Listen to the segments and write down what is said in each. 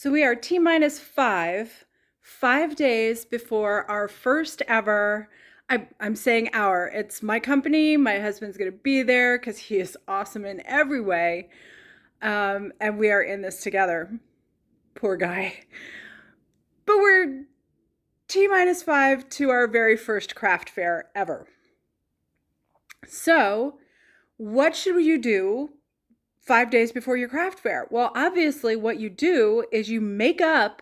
So we are T minus 5 days before our first ever, I'm saying our, it's my company. My husband's going to be there because he is awesome in every way. And we are in this together. Poor guy. But we're T minus 5 to our very first craft fair ever. So what should you do 5 days before your craft fair? Well, obviously what you do is you make up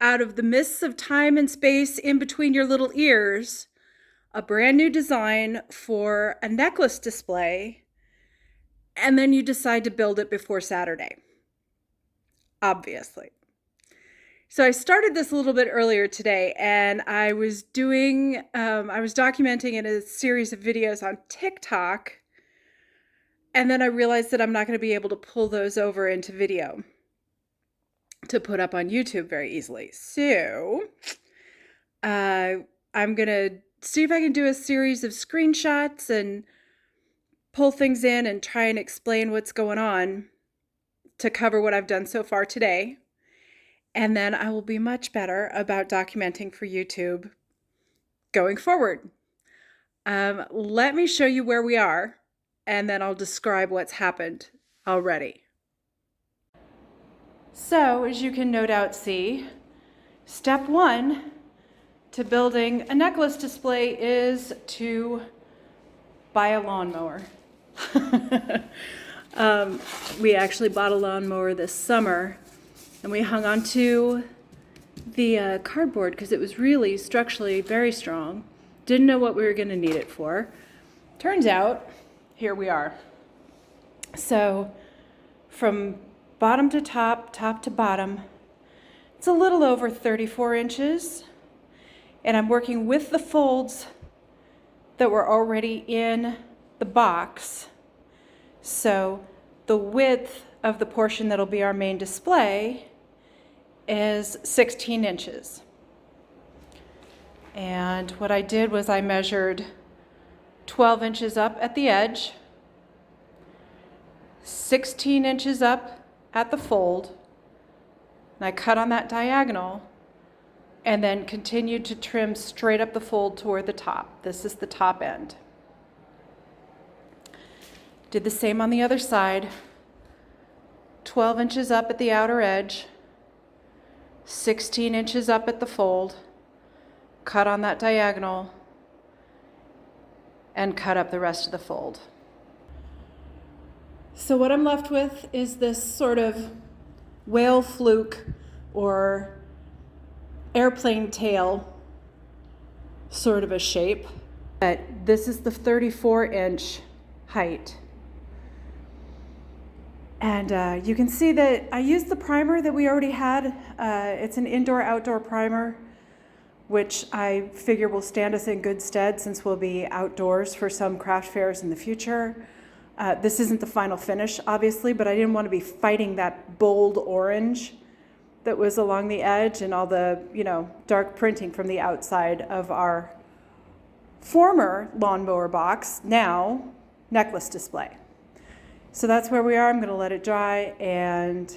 out of the mists of time and space in between your little ears a brand new design for a necklace display, and then you decide to build it before Saturday, obviously. So I started this a little bit earlier today, and I was documenting in a series of videos on TikTok, and then I realized that I'm not going to be able to pull those over into video to put up on YouTube very easily. So I'm going to see if I can do a series of screenshots and pull things in and try and explain what's going on to cover what I've done so far today. And then I will be much better about documenting for YouTube going forward. Let me show you where we are, and then I'll describe what's happened already. So, as you can no doubt see, step one to building a necklace display is to buy a lawnmower. We actually bought a lawnmower this summer, and we hung on to the cardboard because it was really structurally very strong. Didn't know what we were going to need it for. Turns out, here we are. So from bottom to top, top to bottom, it's a little over 34 inches. And I'm working with the folds that were already in the box. So the width of the portion that'll be our main display is 16 inches. And what I did was I measured 12 inches up at the edge, 16 inches up at the fold, and I cut on that diagonal, and then continued to trim straight up the fold toward the top. This is the top end. Did the same on the other side, 12 inches up at the outer edge, 16 inches up at the fold, cut on that diagonal, and cut up the rest of the fold. So what I'm left with is this sort of whale fluke or airplane tail sort of a shape. But this is the 34-inch height. And you can see that I used the primer that we already had. It's an indoor-outdoor primer, which I figure will stand us in good stead since we'll be outdoors for some craft fairs in the future. This isn't the final finish, obviously, but I didn't want to be fighting that bold orange that was along the edge and all the, dark printing from the outside of our former lawnmower box, now necklace display. So that's where we are. I'm going to let it dry and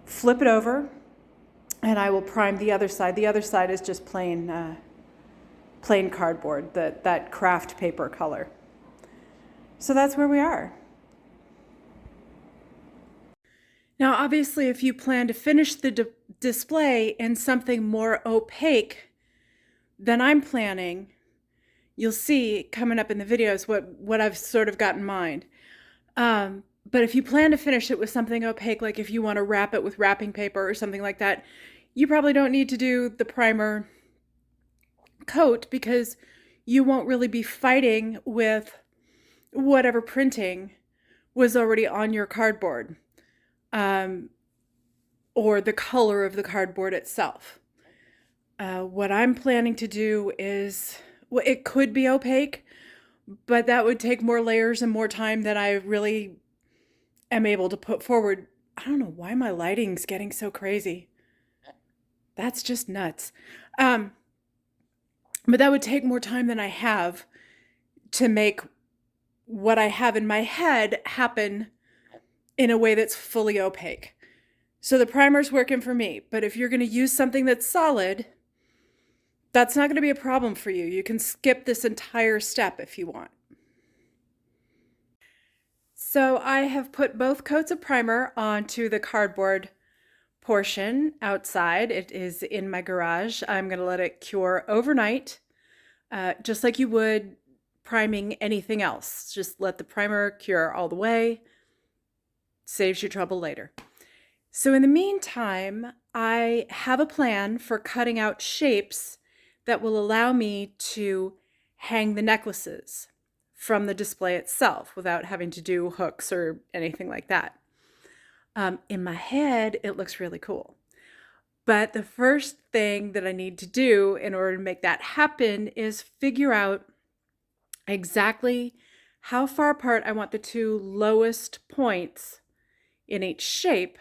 flip it over, and I will prime the other side. The other side is just plain cardboard, that craft paper color. So that's where we are. Now, obviously, if you plan to finish the display in something more opaque than I'm planning, you'll see coming up in the videos what I've sort of got in mind. But if you plan to finish it with something opaque, like if you want to wrap it with wrapping paper or something like that, you probably don't need to do the primer coat because you won't really be fighting with whatever printing was already on your cardboard. Or the color of the cardboard itself. What I'm planning to do is, well, it could be opaque, but that would take more layers and more time than I really am able to put forward. I don't know why my lighting's getting so crazy. That's just nuts. But that would take more time than I have to make what I have in my head happen in a way that's fully opaque. So the primer's working for me, but if you're going to use something that's solid, that's not going to be a problem for you. You can skip this entire step if you want. So I have put both coats of primer onto the cardboard portion outside. It is in my garage. I'm going to let it cure overnight, just like you would priming anything else. Just let the primer cure all the way. Saves you trouble later. So in the meantime, I have a plan for cutting out shapes that will allow me to hang the necklaces from the display itself without having to do hooks or anything like that. In my head, it looks really cool. But the first thing that I need to do in order to make that happen is figure out exactly how far apart I want the two lowest points in each shape,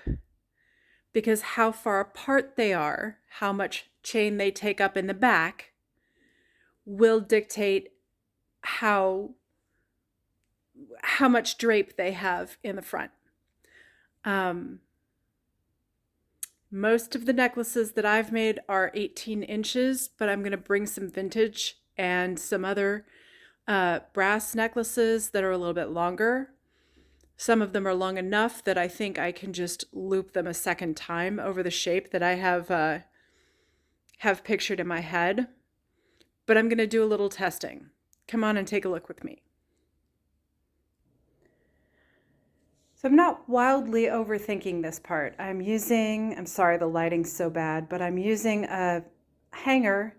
because how far apart they are, how much chain they take up in the back, will dictate how much drape they have in the front. Most of the necklaces that I've made are 18 inches, but I'm going to bring some vintage and some other brass necklaces that are a little bit longer. Some of them are long enough that I think I can just loop them a second time over the shape that I have pictured in my head. But I'm going to do a little testing. Come on and take a look with me. So I'm not wildly overthinking this part. I'm sorry the lighting's so bad, but I'm using a hanger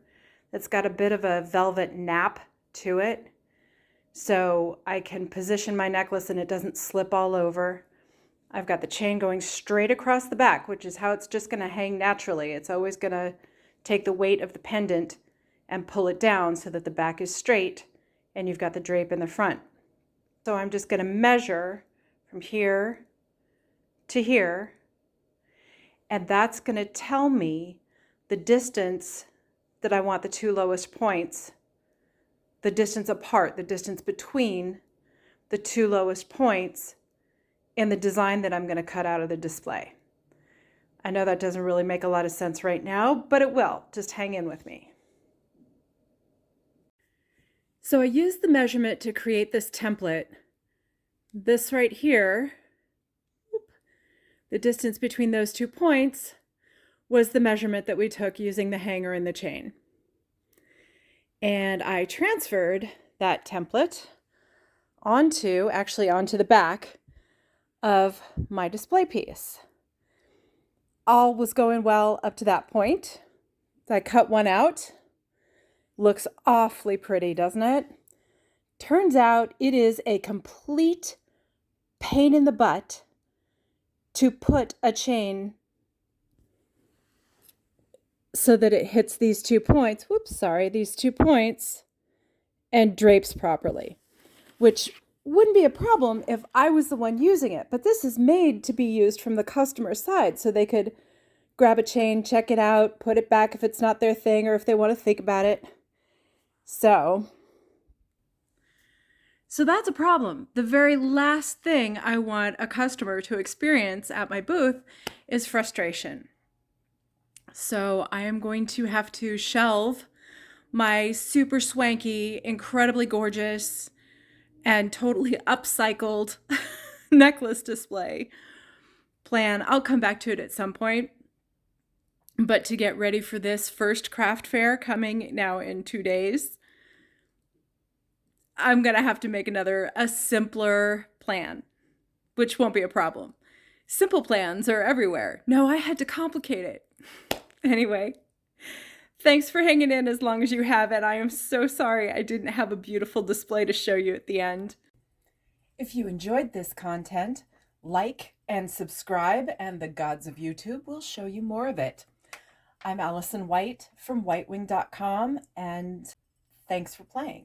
that's got a bit of a velvet nap to it, so I can position my necklace and it doesn't slip all over. I've got the chain going straight across the back, which is how it's just going to hang naturally. It's always going to take the weight of the pendant and pull it down so that the back is straight and you've got the drape in the front. So I'm just going to measure from here to here, and that's going to tell me the distance that I want the two lowest points, the distance apart, the distance between the two lowest points in the design that I'm going to cut out of the display. I know that doesn't really make a lot of sense right now, but it will. Just hang in with me. So I used the measurement to create this template. This right here, the distance between those 2 points, was the measurement that we took using the hanger and the chain. And I transferred that template onto the back of my display piece. All was going well up to that point. I cut one out. Looks awfully pretty, doesn't it? Turns out it is a complete pain in the butt to put a chain so that it hits these 2 points, these 2 points, and drapes properly, which wouldn't be a problem if I was the one using it, but this is made to be used from the customer side, so they could grab a chain, check it out, put it back if it's not their thing or if they want to think about it. So that's a problem. The very last thing I want a customer to experience at my booth is frustration. So I am going to have to shelve my super swanky, incredibly gorgeous, and totally upcycled necklace display plan. I'll come back to it at some point. But to get ready for this first craft fair coming now in 2 days, I'm going to have to make a simpler plan, which won't be a problem. Simple plans are everywhere. No, I had to complicate it. Anyway, thanks for hanging in as long as you have, and I am so sorry I didn't have a beautiful display to show you at the end. If you enjoyed this content, like and subscribe, and the gods of YouTube will show you more of it. I'm Allison White from WhyteWing.com, and thanks for playing.